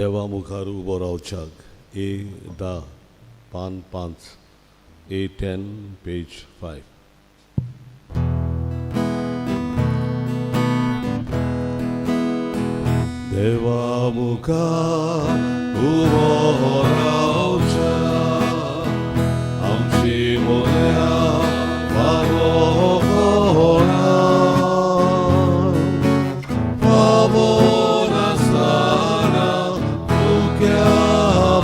देवा मुखार उबो रावच्याक A10 पान 5 A10 पेज 5. देवा मुखार उबो रावच्याक आमची मोल्या वागोवना बाबो नासतना तुक्या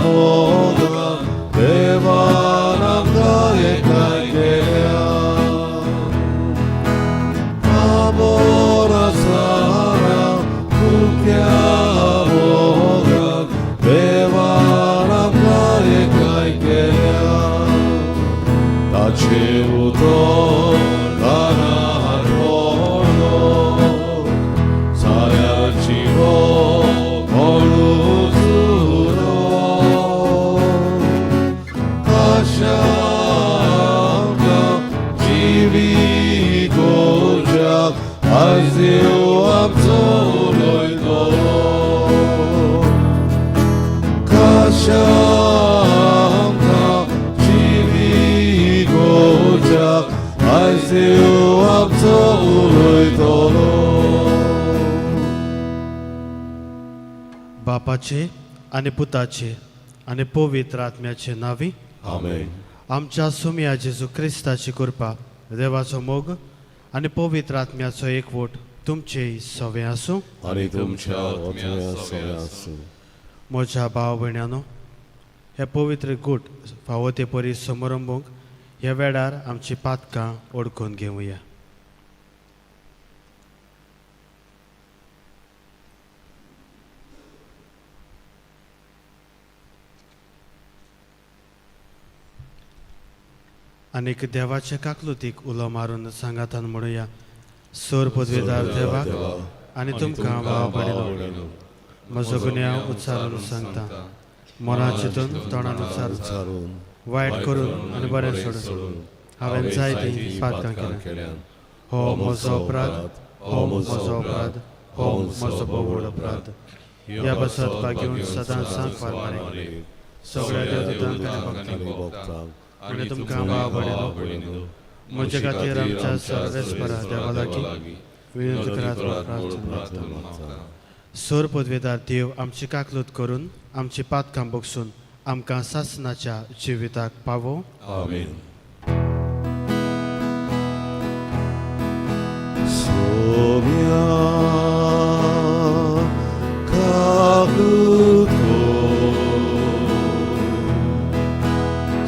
मोगा देवान आमकां एकठांय केल्या बाबो नासतना तुक्या मोगा देवान आमकां एकठांय केल्या ताचे उतर दानार पडलो साऱ्याची म्हणून काशांका जिवी गोजाक आयज देव आमचो उलयतलो काशांका जिवी गोजाक आयज देव आमचो उलयतलो. बापाचे आणि पुताचे आणि पवित्र आत्म्याचे नावी आमेन. आमच्या सुम्या जेजू क्रिस्ताची कृपा देवाचो मोग आणि पवित्र आत्म्याचो एकवट तुमचे सवे आसूं आनी तुमच्या आत्म्या सगळ्या आसूं. म्हज्या भाव भयणांनो, हे पवित्र गूट फावो ते परी समारंभाक ह्या वेळार आमची पातकां ओळखून घेवया. आनीक देवाचे काकलुतीक उलो मारून सांगातान म्हणुया. सोर पदवीदार देवाक आनी तुमकां भाव भयणीनो, म्हजो गुन्यांव उच्चारून सांगता, मना चिंतून तोंडान उच्चारून वायट करून आनी बरें सोडून हांवें जायतीं पातकां केल्यां. हो म्हजो अपराध, हो म्हजो अपराध, हो म्हजो बोवड अपराध. ह्या बसतपाक घेवन सदांच सांग फारमारे सगळ्या देवदूतांक आनी भक्तांक आनी तुमकां भाव भयणीनो, म्हजे खातीर आमच्या सर्वेस्परा देवा लागीं विनंती करात वा प्रार्थना मागता. सोर पदवीदार देव आमची काकलूत करून आमची पातकां बगसून आमकां सासणाच्या जिविताक पावो. आमेन. सोम्या काकलूत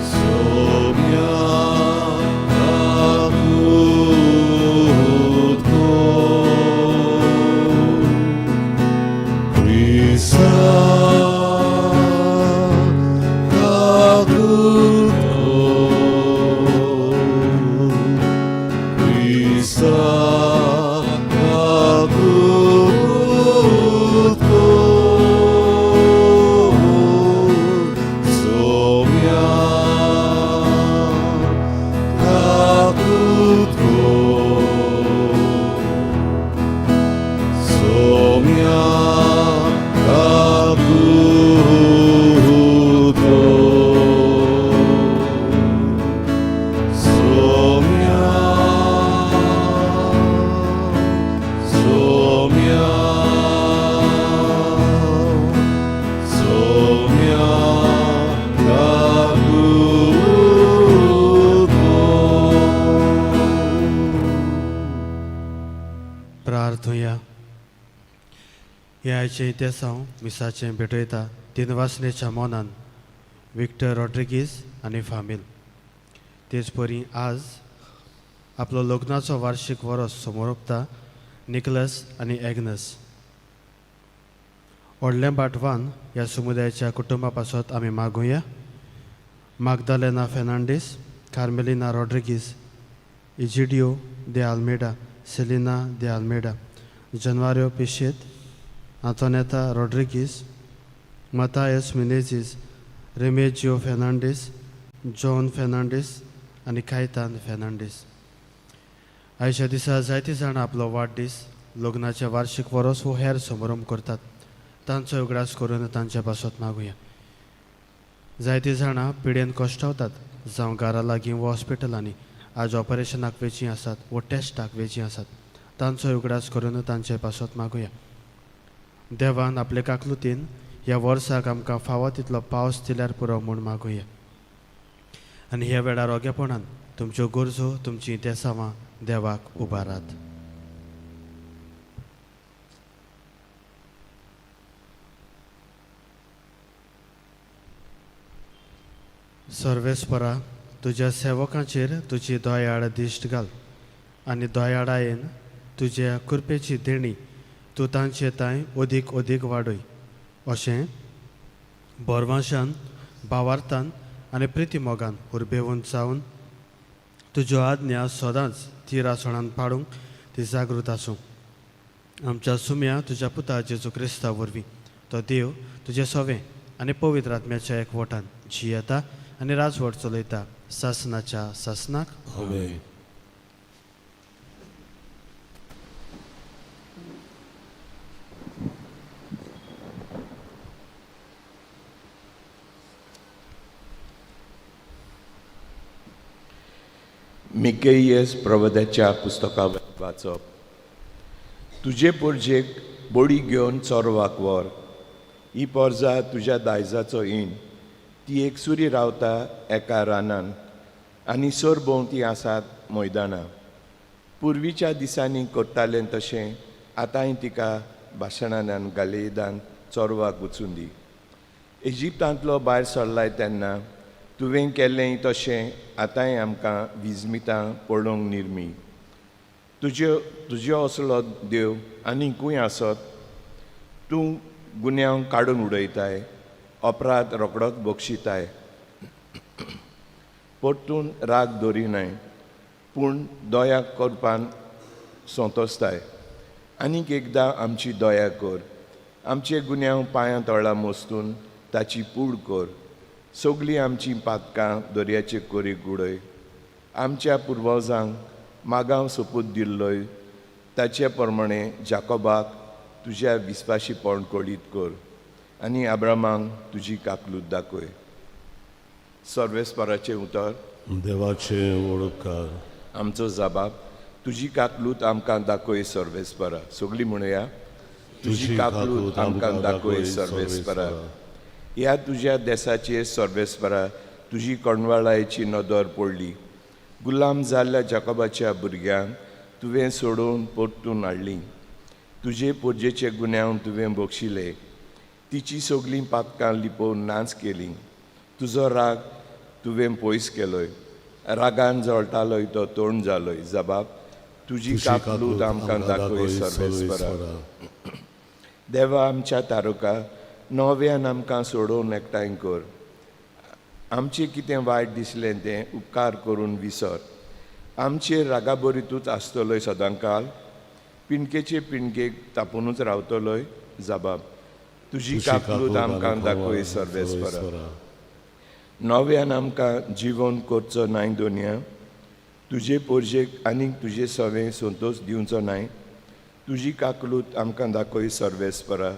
सोम्या काकलूत प्रिसा प्रार्थुया. ह्याचे इतिहासांव मिसाचें भेटयता तीन वासनेच्या मोनान विक्टर रॉड्रिगीज आनी फामील. तेच परी आज आपलो लग्नाचो वार्षिक वरस समोर ओंपता निकलस आनी एग्नस. व्हडलें बाटवान ह्या समुदायाच्या कुटुंबा पासत आमी मागुया. मागदालेना फेर्नांडीस, कार्मेलिना रॉड्रिगीज, इजिडियो दे आल्मेडा, सेलिना दे आल्मेडा, जनवारियो पिशेत, आंतोनेता रॉड्रिगीज, मतायस मिनेझीस, रेमेजियो फेर्नांडीस, जॉन फेर्नांडीस आनी कायतान फेर्नांडीस. आयच्या दिसा जायतीं जाणां आपलो वाडदीस लग्नाचे वार्षिक वरस वो हेर समारंभ करतात. तांचो उगडास करून तांचे पासत मागुया. जायतीं जाणां पिडेन कश्टावतात, जावं घरा लागीं वा हॉस्पिटलांनी आज ऑपरेशनाक वेचीं आसात वा टेस्टाक वेचीं आसात, तांचो उगडास करून तांचे पासत मागुया. देवान आपले काकलुतीन ह्या वर्साक आमकां फावो तितलो पावस दिल्यार पुरो म्हूण मागुया. आनी ह्या वेळार ओगेपणान तुमच्यो गरजो, तुमचीं देसावां देवाक उबारात. सर्वेस्परा, तुज्या सेवकांचेर तुजी दोयाड दिश्ट घाल आनी दोयाडायेन तुज्या कृपेची देणी तूं तांचे तांय ओदीक ओदीक वाडय. अशें बोरवाशान, भावार्थान आनी प्रिती मोगान उर्बेवून जावन तुज्यो आज्ञा सदांच ती रासणान पाळूंक ती जागृत आसूं. आमच्या सुम्या तुज्या पुता जेजू क्रिस्ता वरवीं तो देव तुजें सोवें आनी पवित्र आत्म्याच्या एकवटान जियेता आनी राजवट चलयता सासनाच्या सासनाक. आमेन. मिकेयस प्रवदाच्या पुस्तका वाचप. तुजे पोरजेक बोडी घेवन चोरवाक व्हर. ही पोरजा तुज्या दायजाचो ईण. ती एकसुरी रावता एका रानान आनी सोर भोंवती आसात मैदानां. पुर्वीच्या दिसांनी करतालें तशें आतांय तिका भाशणान गालेदान चोरवाक वचून दी. इजिप्तांतलो भायर सरलाय तेन्ना तुवें केल्लें तशें आतांय आमकां विजमितां पळोवंक निर्मी. तुज्यो असलो देव आनीकूय आसत. तूं गुन्यांव काडून उडयताय, अपराध रोकडोच बक्षिताय. परतून राग दवरिनाय, पूण दया करपान संतोसताय. आनीक एकदां आमची दया कर. आमचे गुन्यांव पांयां तळा मोस्तून ताची पूड कर. सगळीं आमचीं पातकां दर्याचे कोरीक उडय. आमच्या पुर्वजांक मागांव सोपूत दिल्लोय ताचे प्रमाणे जाकोबाक तुज्या विस्वाशीपण कळीत कर आनी अब्रामांक तुजी काकलूत दाखय. सर्वेस्पराचें उतर. देवाचें वळखकार. आमचो जबाब. तुजी काकलूत आमकां दाखय सर्वेस्परा. सगळीं म्हणया, तुजी काकलूत आमकां दाखय सर्वेस्परा. ह्या तुज्या देसाचेर सर्वेस्परा तुजी कणवाळायेची नदर पडली. गुलाम जाल्ल्या जाकोबाच्या भुरग्यांक तुवें सोडून परतून हाडलीं. तुजे पोरजेचे गुन्यांव तुवें बक्षिले. तिची सगळीं पातकां लिपोवन नाच केली. तुजो राग तुवें पयस केलोय. रागान जळटालोय तो तोंड जालोय. जबाब. तुजी काकलूत आमकां दाखय सर्वेस्परा. देवा आमच्या तारुका, नव्यान आमकां सोडून एकठांय कर. आमचें कितें वायट दिसलें तें उपकार करून विसर. आमचेर रागाबरीतूच आसतलोय सदांकाल. पिणकेचे पिणकेक तापोनूच रावतलोय. जबाब. तुजी काकलूत आमकां दाखय सर्वेस्परा. नव्यान आमकां जिवन करचो नाय दोनया. तुजे पोरजेक आनीक तुजे सवें संतोश दिवचो नाय. तुजी काकलूत आमकां दाखय सर्वेस्परा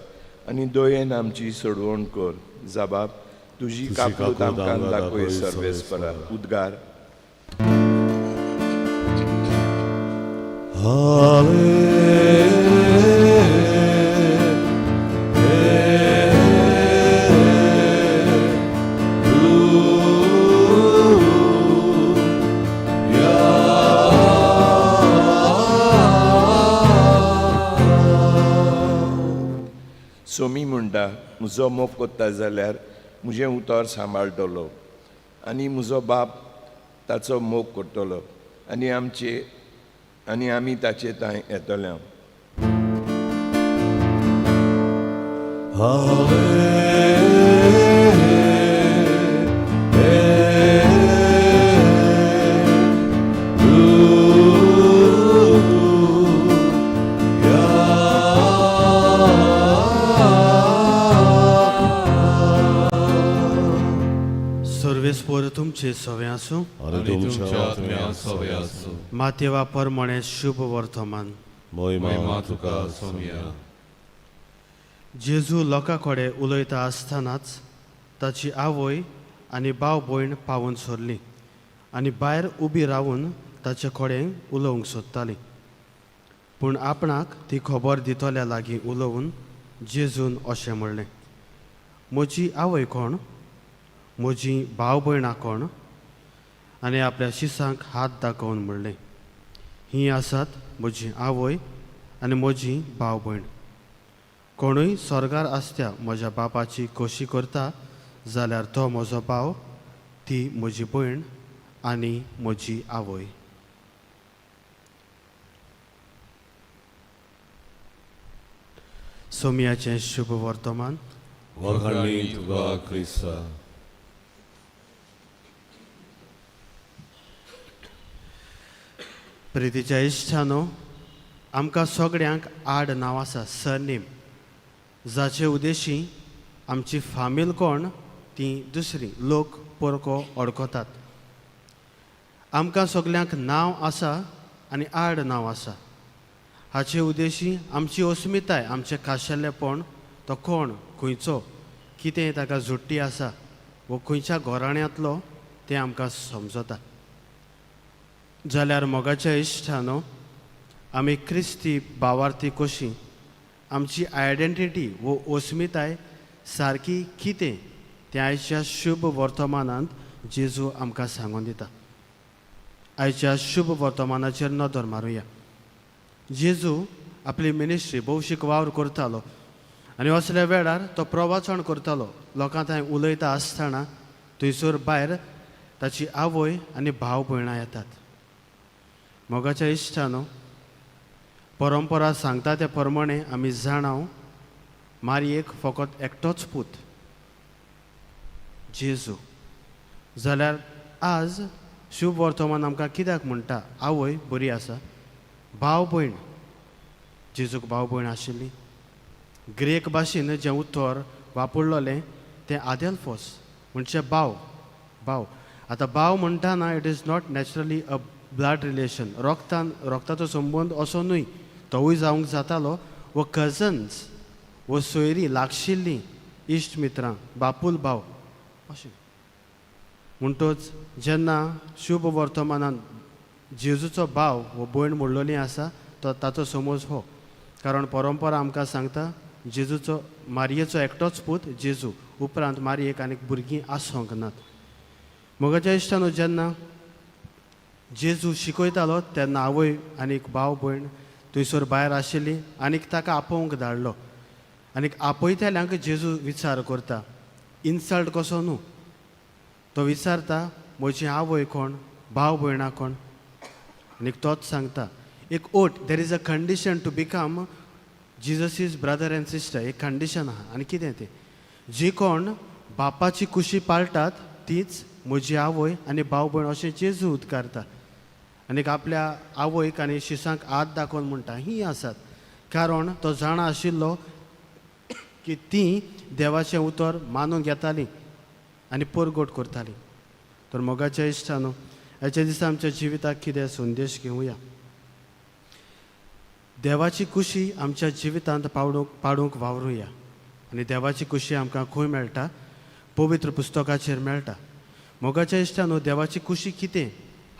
आनी दयेन आमची सोडवण कर. जबाब. तुजी काकलूत आमकां दाखय सर्वेस्परा. उद्गार. सोमी म्हणटा, म्हजो मोग कोत्ता जाल्यार म्हजें उतर सांबाळटलो आनी म्हजो बाप ताचो मोग करतलो आनी आमी ताचे थंय येतले. सर्वेस्पर तुमचे सवे आसूं आनी तुमच्या आत्म्या सवे आसूं. मातये वापर म्हणे शुभ वर्तमान. महिमा तुका सोम्या. जेजू लोकां कडेन उलयता आसतनाच ताची आवय आनी भाव भयण पावून सरली आनी भायर उबी रावून ताचे कडेन उलोवंक सोदताली. पूण आपणाक ती खबर दितल्या लागीं उलोवन जेजून अशें म्हणलें, म्हजी आवय कोण, म्हजी भाव भयणां कोण? आनी आपल्या शिसांक हात दाखोवन म्हणलें, हीं आसात म्हजी आवय आनी म्हजी भाव भयण. कोणूय स्वर्गार आसत्या म्हज्या बापाची खोशी करता जाल्यार तो म्हजो भाव, ती म्हजी भयण आनी म्हजी आवय. सोमयाचें शुभ वर्तमान. वखाणी तुका क्रिस्ता. प्रितीच्या इश्टानो, आमकां सगळ्यांक आड नांव आसा, सरनेम, जाचे उद्देशी आमची फामील कोण ती दुसरी लोक परको अडकतात. आमकां सगळ्यांक नांव आसा आनी आड नांव आसा. हाचे उद्देशी आमची अस्मिताय, आमचें खाशेलेपण, तो कोण, खंयचो, कितें ताका जुट्टी आसा वो खंयच्या घोराण्यांतलो तें आमकां समजता. जाल्यार मोगाच्या इश्टानो, आमी क्रिस्ती भावार्थी कशी आमची आयडेंटिटी वो अस्मिताय सारकी कितें तें आयच्या शुभ वर्तमानांत जेजू आमकां सांगून दिता. आयच्या शुभ वर्तमानाचेर नदर मारुया. जेजू आपली मिनिस्ट्री भौशीक वावर करतालो आनी असल्या वेळार तो प्रवचन करतालो. लोकां थंय उलयता आसतना थंयसर भायर ताची आवय आनी भाव भयणां येतात. मोगाच्या इश्टानो, परंपरा सांगता त्या प्रमाणे आमी जाणाव मारयेक फकत एकटोच पूत, जेजू. जाल्यार आज शुभ वर्तमान आमकां कित्याक म्हणटा आवय बरी आसा, भाव भयण, जेजूक भाव भयण आशिल्ली. ग्रेक भाशेन जें उतर वापरलोलें तें आदेल्फोस, म्हणजे भाव. भाव आतां भाव म्हणटाना it is not naturally a blood relation, रोगताचो संबंद असो न्हय. तोवूय जावंक जातालो, वो कजन्स, वो सोयरी, लागशिल्लीं इश्ट मित्रां, बापूल भाव अशें. म्हणटच जेन्ना शुभ वर्तमानान जेजूचो भाव वो भयण म्हणलोली आसा तो ताचो समज हो. कारण परंपरा आमकां सांगता जेजूचो मारयेचो एकटोच पूत जेजू, उपरांत मारयेक आनीक भुरगीं आसोंक नात. मोगाच्या इश्टानो, जेन्ना जेजू शिकयतालो तेन्ना आवय आनीक भाव भयण थंयसर भायर आशिल्लीं आनीक ताका आपोवंक धाडलो. आनीक आपयतल्यांक जेजू विचार करता, इन्सल्ट कसो न्हू. तो विचारता म्हजी आवय कोण, भाव भयणां कोण. आनीक तोच सांगता एक ओट, there is a condition to become Jesus is brother and sister. एक कंडिशन आहा. आनी कितें तें, जी कोण बापाची कुशी पाळटात तीच म्हजी आवय आनी भाव भयण अशें जेजू उद्गारता. आनीक आपल्या आवयक आनी शिसांक हात दाखोवन म्हणटा हीं आसात. कारण तो जाणा आशिल्लो की तीं देवाचें उतर मानून घेतालीं आनी परगोट करतालीं. तर मोगाच्या इश्टानो, ह्याच्या दिसा आमच्या जिविताक कितें संदेश घेवया. देवाची कुशी आमच्या जिवितांत पाडूंक वावरुया. आनी देवाची कुशी आमकां खंय मेळटा, पवित्र पुस्तकाचेर मेळटा. मोगाच्या इश्टानो, देवाची कुशी कितें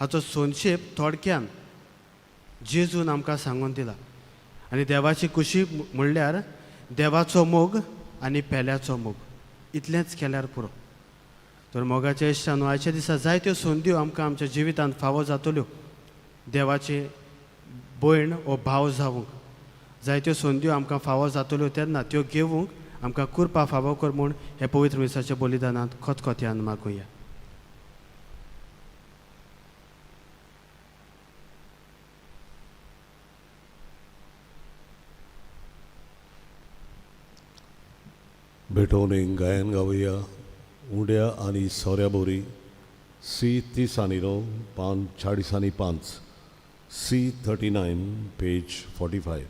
हाचो संक्षेप थोडक्यान जेजून आमकां सांगून दिला. आनी देवाची कुशी म्हणल्यार देवाचो मोग आनी पेल्याचो मोग, इतलेंच केल्यार पुरो. तर मोगाच्या इश्टानो, आयच्या दिसा जायत्यो संद्यो आमकां आमच्या जिवितांत फावो जातल्यो देवाचे भयण वो भाव जावंक. जायत्यो संद्यो आमकां फावो जातल्यो तेन्ना त्यो घेवंक आमकां कृपा फावो कर म्हूण हे पवित्र मिसाच्या बलिदानांत खतखत्यान मागुया. भेटोवनीक गायन गावया. उड्या आनी सोऱ्या बोरी C30 आनी 9 40 आनी 5 C39 पेज 45.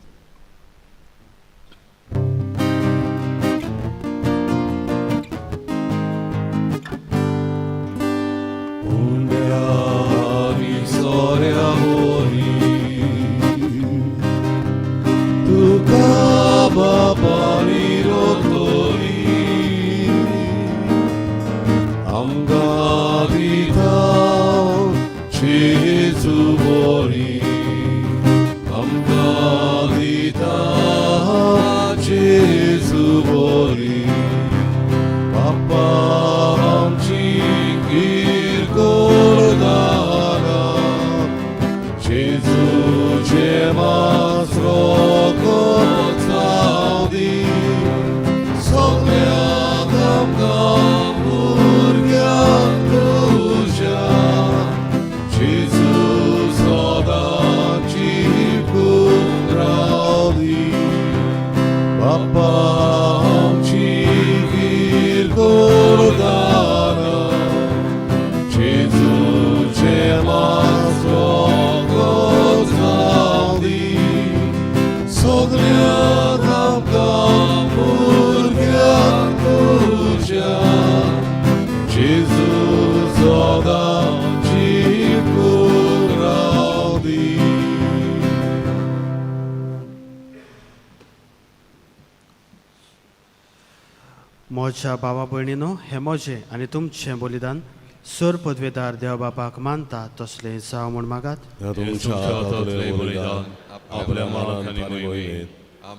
उड्या आनी सोऱ्या बोरी तुका बापानी row ricordare Gesù c'è maso così sogliata purga tuja Gesù soda ci curadi मोच्या बाबा भयणीनो हे मोजे आनी तुमचें बलिदान सोर पदवेदार देव बापाक मानता तसलें जावं म्हूण मागात ह्या तुमच्या हातातले बलिदान आपल्या मानान आनी मोहिमेत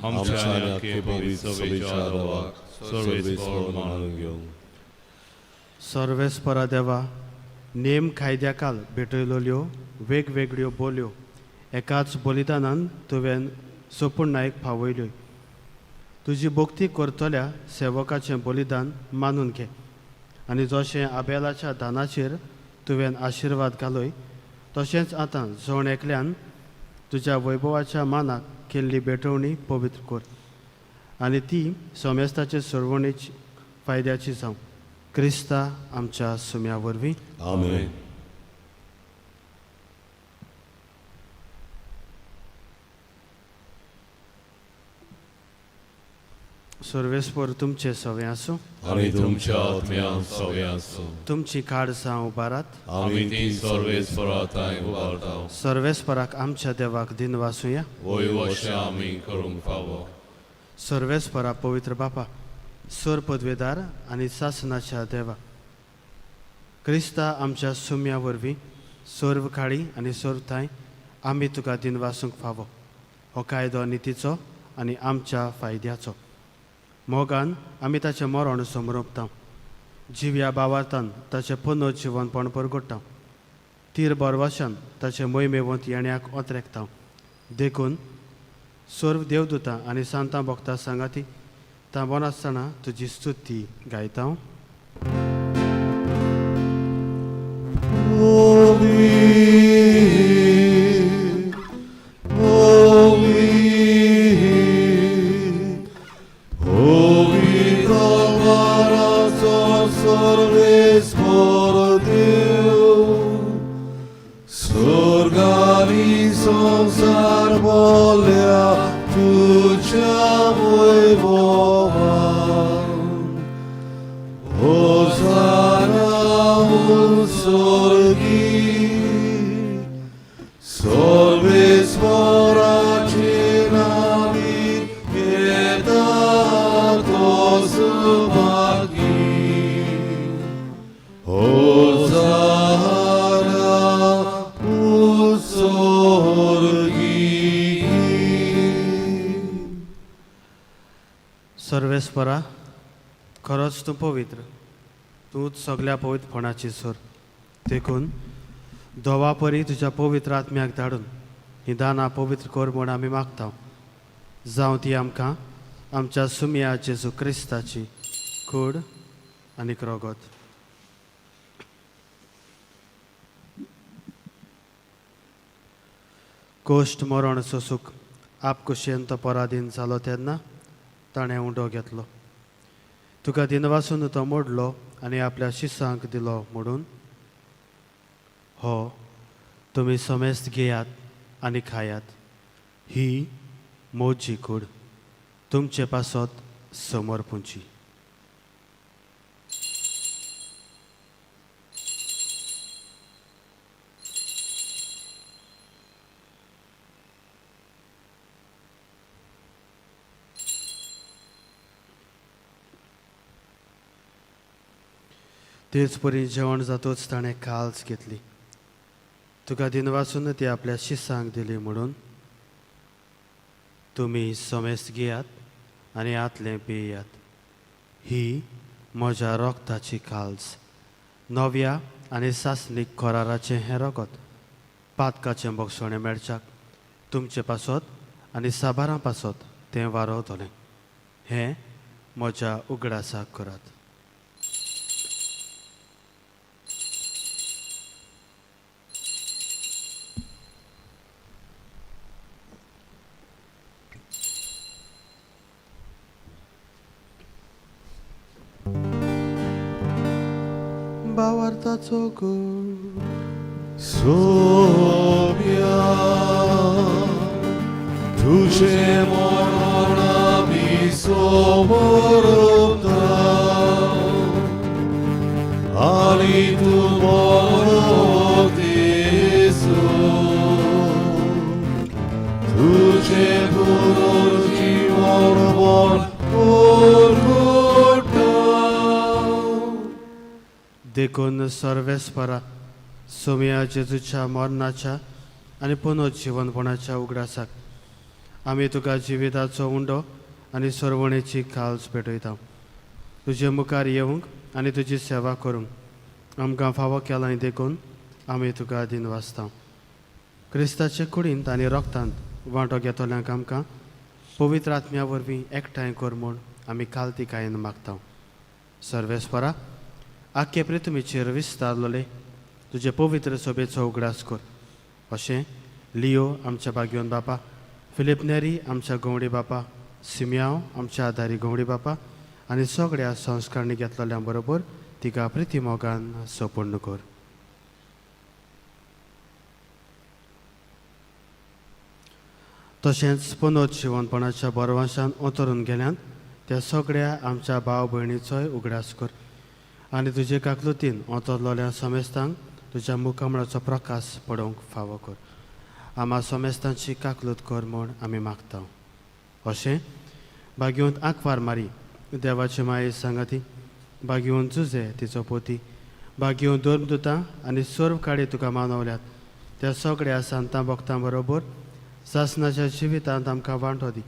आमच्या आनी आख्खे पवित्र सभेच्या देवाक सर्वेस्पर मानून घेवंक सर्वेस्परा देवा नेम कायद्याकाल भेटयलोल्यो वेगवेगळ्यो बोलयो एकाच बलिदानान तुवें सोपुर्णायक फावयल्यो तुजी भक्ती करतल्या सेवकाचें बलिदान मानून घे आनी जशें आबेलाच्या दानाचेर तुवें आशिर्वाद घालय तशेंच आतां जण एकल्यान तुज्या वैभवाच्या मानाक केल्ली भेटवणी पवित्र कर आनी ती सोमेस्ताचे सर्वणेची फायद्याची जावं क्रिस्ता आमच्या सुम्या वरवीं आमेन सर्वेस्पर तुमचे सवे आसूं आनी तुमच्या आत्म्यान सवे आसूं तुमची काळजां उबारात आमी ती सर्वेस्पराताय उबारताव सर्वेस्पराक आमच्या देवाक दिन वासुया वय अशें आमी करूंक फावो सर्वेस्परा पवित्र बापा सोर पदवेदार आनी सासनाच्या देवा क्रिस्ता आमच्या सुम्या वरवीं सर्व काळी आनी सर्वथांय आमी तुका दिन वासूंक फावो हो कायदो नितीचो आनी आमच्या फायद्याचो मोगान आमी ताचें मरण समरोपता जिव्या बावार्थान ताचें पुनर्जिवनपण परगट्टा तीर बरवाशान ताचे मोहिमेवंत येण्याक ओतरेकता देखून सर्व देवदूतां आनी सांतां भक्तां सांगाती तांबोन आसतना तुजी स्तुती गायता संसार बोल्या तुझ्या वैभवान होसाना स्वर्गी सर्वेस्पराचे नावी येता तोच भागी होसाना सर्वेस्परा खरोच तूं पवित्र तूंच सगळ्या पवित्रपणाची सोर देखून दोवा परी तुज्या पवित्र आत्म्याक धाडून ही दानां पवित्र कर म्हूण आमी मागता जावं ती आमकां आमच्या सुम्या जेजू क्रिस्ताची कूड आनी रोगत कोश्ट मरण सोसूक आपकुशेन तो पराधीन जालो तेन्ना ताणें उंडो घेतलो तुका दिनवासून तो मोडलो आनी आपल्या शिसांक दिलो म्हणून हो तुमी समेस्त घेयात आनी खायात ही मोजी कूड तुमचे पासत समोर पुंची तेच परी जेवण जातूच ताणें काल्स घेतली तुका दिनवासून ती आपल्या शिसांक दिली म्हणून तुमी समेस्त घेयात आनी आतलें पियात ही म्हज्या रोगताची काल्स नव्या आनी सासनीक कराराचें हें रगत पातकाचें बक्षणें मेळच्याक तुमचे पासत आनी साबारां पासत तें वारवतलें हें म्हज्या उगडासाक करात भावार्थाचो गूण सोम्या तुझे मरण आम्ही समोर आणि तू तुझे पुनर्जीवन देखून सर्वेस्परा सोम्या जेजूच्या मरणाच्या आनी पुनर्जीवनपणाच्या उगडासाक आमी तुका जिविताचो उंडो आनी सरवणेची काल्स पेटयता. तुजे मुखार येवंक आनी तुजी सेवा करूंक आमकां फावो केलां देखून आमी तुका दिन वाचता. क्रिस्ताचे कुडींत आनी रोगतांत वांटो घेतल्यांक आमकां पवित्र आत्म्या वरवीं एकठांय कर म्हूण आमी काल्तिकायेन मागता. सर्वेस्परा आख्खे पृथ्वीचेर विस्तारलोले तुजे पवित्र सभेचो उगडास कर. अशें लियो आमच्या बागयोन बापा, फिलिप नेरी आमच्या गवंडी बापा, सिमियांव आमच्या आदारी गवंडी बापा आनी सगळ्या संस्कारणी घेतलेल्या बरोबर तिका प्रिती मोगान सोपूर्ण कर. तशेंच पुनर्जीवनपणाच्या बरवाशान उतरून गेल्यान त्या सगळ्या आमच्या भाव भयणीचोय उगडास कर आनी तुजे काकलुतीन ओतरलोल्या समेस्तांक तुज्या मुखामळाचो प्रकाश पडोवंक फावो कर. आम्हा समेस्तांची काकलूत कर म्हूण आमी मागता. अशें बागयोंत आंकवार मारी देवाचे माये सांगाती, बागयोन जुजे तिचो पोती, बागयोन दोर्मदुतां आनी सर्व काडी तुका मानवल्यात त्या सगळ्या सांतां भक्तां बरोबर सासनाच्या जिवितांत आमकां वांटो दी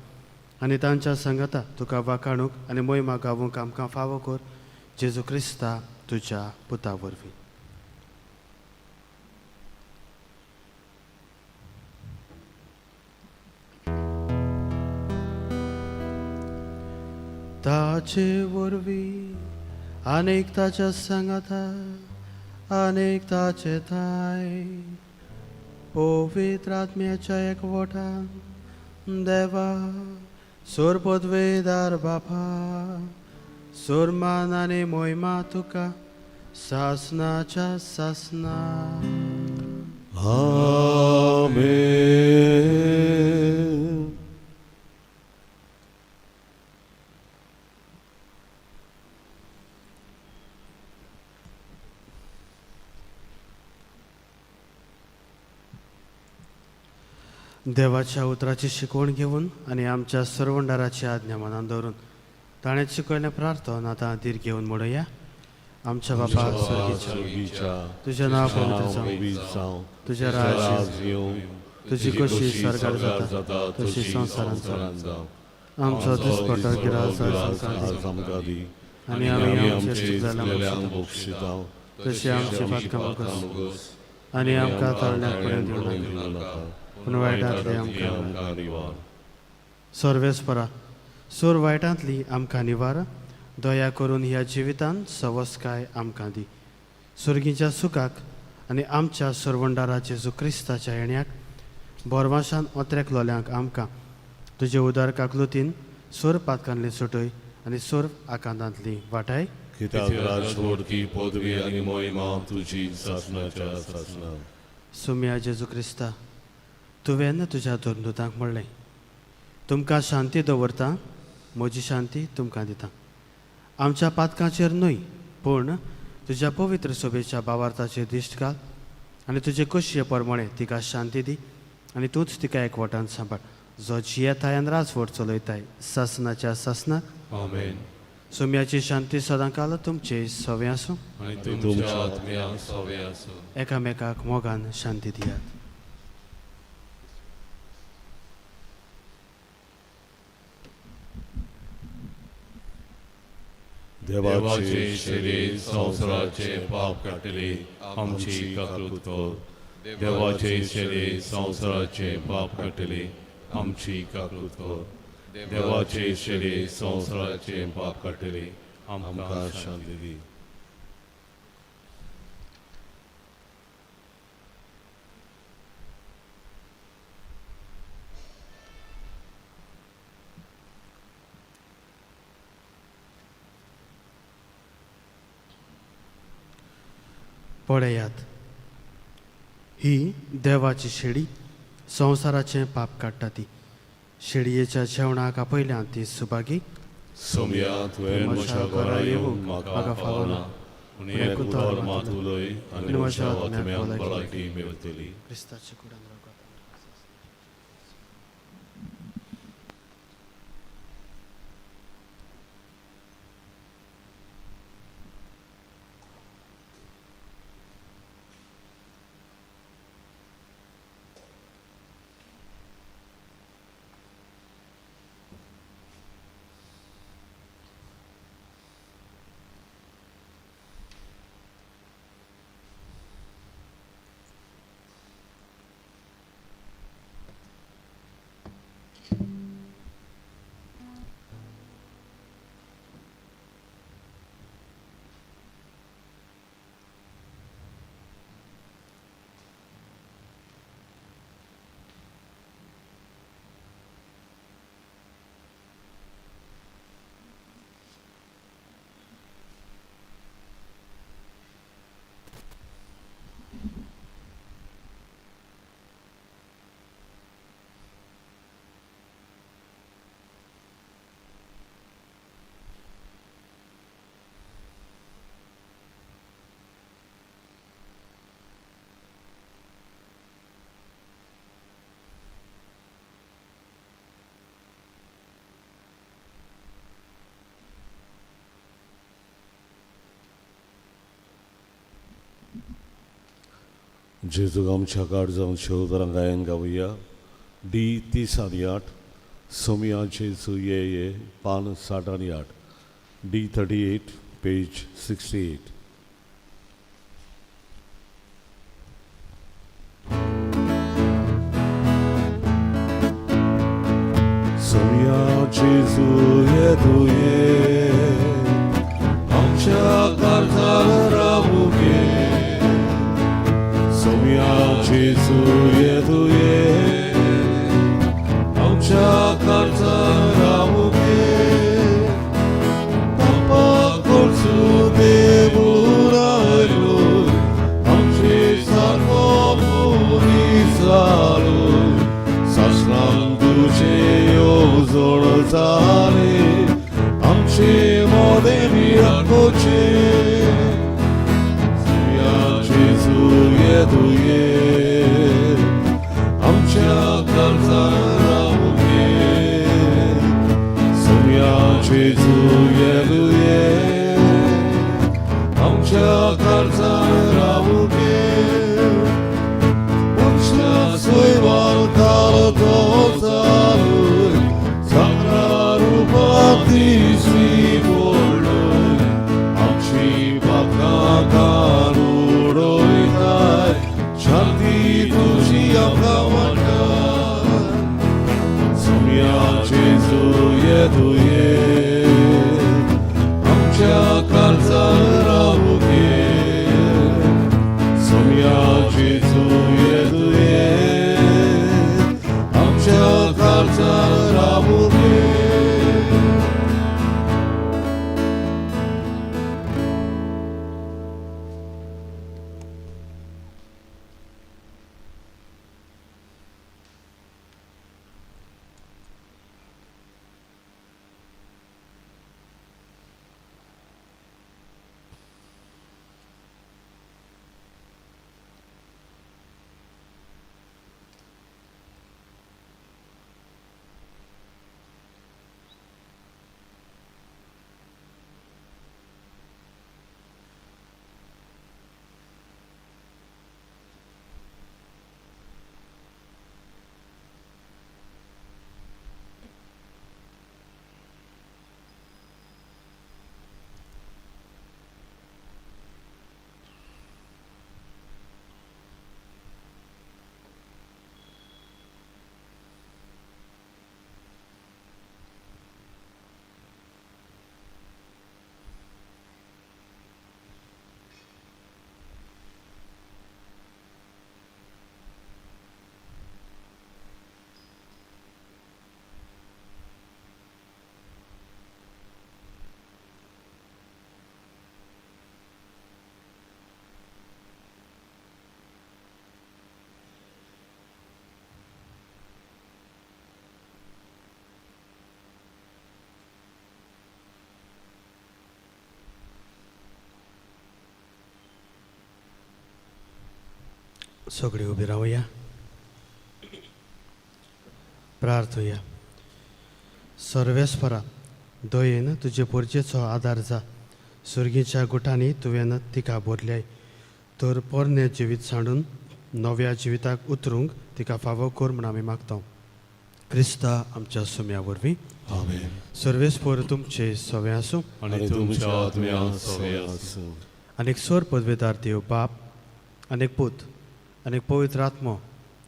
आनी तांच्या संगता तुका वाखाणूक आनी मोहिमा गावूंक आमकां फावो कर. जेजू क्रिस्ता तुज्या पुता वरवीं. ताचे वरवीं आनीक ताच्या सांगाता आनीक ताचे थाय पवित्र आत्म्याच्या एकवटान देवा सोर पदवेदार बापा सोरमान आनी मोहिमा तुका सासनाच्या सासना. आमेन. देवाच्या उतराची शिकवण घेवन आनी आमच्या सर्वंडाराची आज्ञा मनान दवरून ताणें शिकयलें प्रार्थना आतां धीर घेवन म्हणुया. आमच्या बापा स्वर्गीच्या तुजें नांव पवित्र जावं, पवित्र जावं, तुजें राज येवं, तुजी कशी स्वर्गार जाता तशी संवसारांत जावं. आमचो दिसपट्टो गिरास आज आमकां दी आनी आमी आमचे चूक जाल्ल्यांक बक्षितांव, तशी आमची पातकां मागोस आनी आमकां तळण्याक कडेन दिवं नाका पूण वायटांतली आमकां निवार. सर्वेस्परा सोर वायटांतली आमकां निवार. दया करून ह्या जिवितांत सवस्काय आमकां दी. सुर्गीच्या सुखाक आनी आमच्या सर्वंडारा जेजू क्रिस्ताच्या येण्याक बोरवाशान ओत्रेकलोल्यांक आमकां तुजे उदार काकलुतीन सोर पातकांतली सुटय आनी सोर आकांतांतली वाटाय. कित्याक राजवडकी पदवी आनी मोहिमा तुजी सासनाच्या सासना. सुम्या जेजू क्रिस्ता तुवें तुज्या दोनदूतांक म्हणलें, तुमकां शांती दवरता, म्हजी शांती तुमकां दिता. आमच्या पातकांचेर न्हय पूण तुज्या पवित्र सभेच्या भावार्थाचेर दिश्ट घाल आनी तुजे कशये प्रमाणे तिका शांती दी आनी तूंच तिका एकवटान सांबाळ. जो जियेताय आनी राजवट चलयताय सासनाच्या सासनाक. आमेन. सुम्याची शांती सदांकाल तुमचे सवे आसूं आनी तुमच्या आत्म्याक सवे आसूं. एकामेकाक मोगान शांती दियात. देवाचे शरीर संवसाराचे पाप काटले आमची काकूत कर. देवाचे शरीर संवसाराचे पाप काटले आमची काकूत कर. देवाचे शरीर संवसाराचे पाप काटले आमकां शांती दी. पळयात, ही देवाची शेळी संवसाराचें पाप काडटा ती. शेळयेच्या जेवणाक आपयल्या ती सुभागी. सोमया तुवें म्हज्या घरा येवंक म्हाका फावना, पूण एक उतर मात उलय आनी म्हज्या आत्म्याक भलायकी मेळटली. क्रिस्ताचे कुडान रावता. जेजूक आमच्या काळजांत शेवतरां गायन गावया. डी 38, सोमया जेजू ये ये, पान 68. D 38, page 68. सोमया जेजू ये तू ये, आमच्या काळजांत रावूं घे. सोमया जेजू ये तू ये, आमच्या काळजांत रावूं घे. पापाक कोळसू देवून आयलोय, आमचे सारको मनीस जालोय. सासणांत तुजे येवजण जाले, आमचे मोदें मिराकोचे. Tu ye, आमच्या काळजांत रावूं घे. सोमया जेजू ये तू ये, आमच्या काळजांत रावूं घे. आमच्या सोयवान काळ तो चालूय, साकरा रुपांत दिसली पडलोय. आमची पातकां कान उडोयताय, शांती तुझी आमकां वाटा. सोमया जेजू ये तू ये, आमच्या काळजांत रावूं घे. सोमया जेजू ये तू ये, आमच्या काळजांत रावूं घे. सगळे उभे राहूया, प्रार्थूया. सर्वेस्परा दयेन तुजे पोरचेचो आदार जा. सुर्गीच्या गुटांनी तुवें तिका भरल्याय, तर पोरणे जिवीत सांडून नव्या जिविताक उतरूंक तिका फावो कर म्हूण आमी मागता. क्रिस्ता आमच्या सुम्या वरवीं. आमेन. सर्वेस्पर तुमचे सवे आसूं. आणि तुमच्या आत्म्यान सवे आसूं. अनेक स्वर पदवेदार देव बाप, अनेक पूत, अनेक पवित्र आत्मो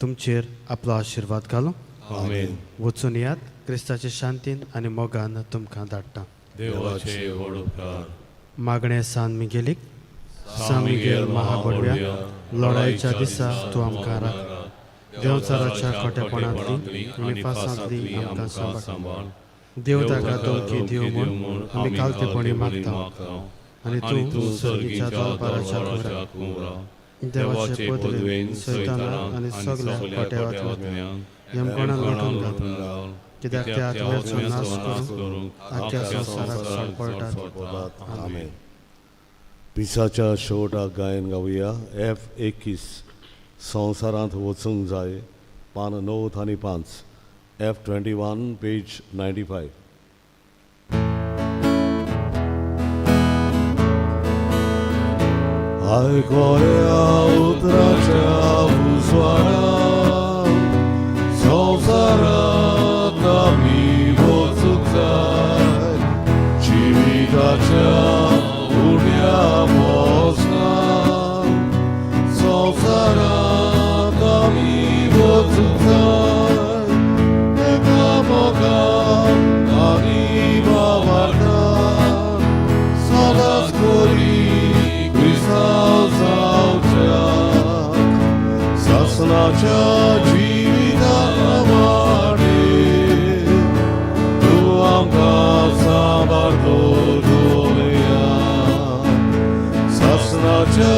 तुमचेर आपलो आशिर्वाद घालो. आमेन. वचून यात, क्रिस्ताचे शांतीन आनी मोगान तुमकां धाडटा. देवाचे व्हड उपकार. मागणे सान मिगेलीक, सान मिगेल महाबडव्या, लढाईच्या दिसा तूं आमकां राख. देवचाराच्या खोटेपणांतली आनी फासांतली आमकां सांबाळ. देव ताका धमकी दिवं म्हूण आमी कालतेपणी मागता. आनी तूं सर्गीच्या दरबाराच्या कुमरा देवाचे पदवेन सैताना आनी सगल्या खोट्या आत्म्यांक यमकोणान लोटून घाल. कित्याक त्या आत्म्याचो नाश करून आख्या संवसाराक सांपडटात. आमेन. पिसाच्या शेवटाक गायन गावया. F21 संवसारांत वचूंक जाय, पान 9 आनी 5. F21 page 95. आयकोया उतराच्या उजवाडा, संवसारांत आमी वचूंक जाय. जिविताच्या उड्या मोसनान संवसारांत आमी वचूंक जाय. एकामेकांक आनी वावरतान सदांच बरी क्रिस्तांव जावच्याक. सासणाच्या जिविता वाडे तूं आमकां सांबाळ दवरया. सासणाच्या